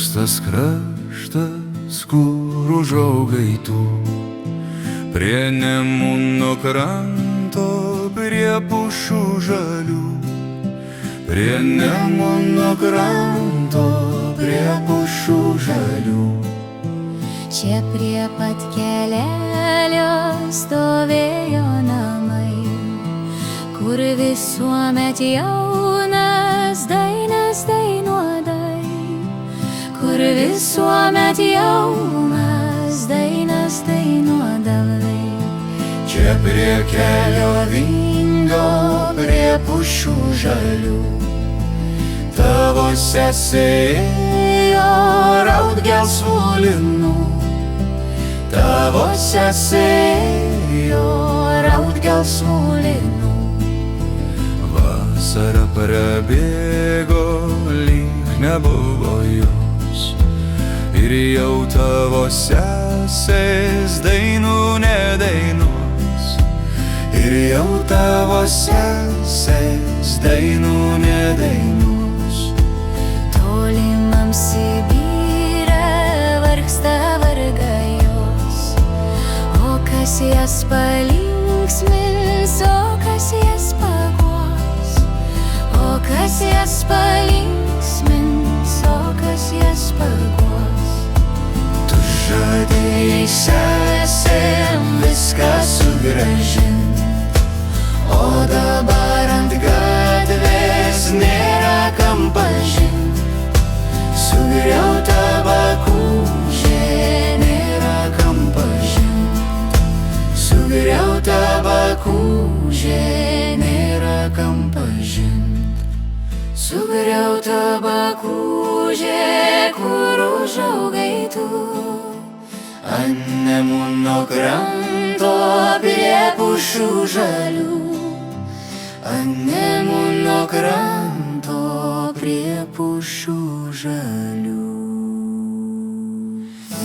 Koks tas kraštas, kur užaugai tu, prie Nemuno kranto, prie pušų žalių, prie Nemuno kranto, prie pušų žalių. Čia prie pat kelelio stovėjo namai, kur visuomet jaunas dainas dainuodai, kur visuomet jaunas dainas dainuodavai. Čia prie kelio vingio, prie pušų žalių, tavo sesė ėjo raut gelsvų linų, tavo sesė ėjo raut gelsvų linų. Vasara prabėgo, lyg nebuvo jos, ir jau tavo sesės dainų nedainuos, ir jau tavo sesės dainų nedainuos. Tolimam Sibire vargsta varga jos, o kas jas palinksmins, o kas jas paguos, o kas jas palinksmins, o kas jas paguos. Tu žadėjai sesėm viską sugrąžint, o dabar ant gatvės nėra kam pažint. Sugriauta bakūžė, nėra kam pažint. Sugriauta bakūžė, nėra kam pažint. Sugriauta bakūžė, kur užaugai tu, ant Nemuno kranto, prie pušų žalių, ant Nemuno kranto, prie pušų žalių.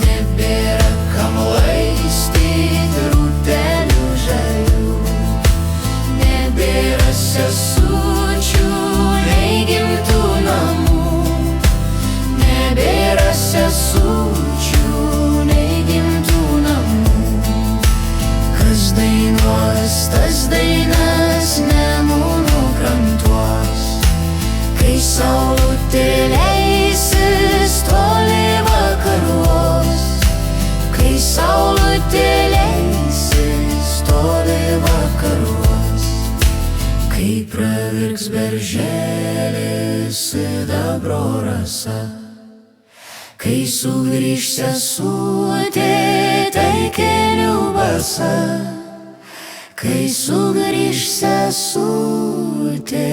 Nebėra kam laistyt rūtelių žalių, nebėra sesučių nei gimtų namų, nebėra sesučių nei gimtų namų. Kas dainuos tas dainas Nemuno krantuos, kai saulutė leisis toli vakaruos, kai saulutė leisis toli vakaruos, kai pravirks berželis sidabro rasa, kai sugrįš sesutė taikeliu basa, kai sugrįš sesutė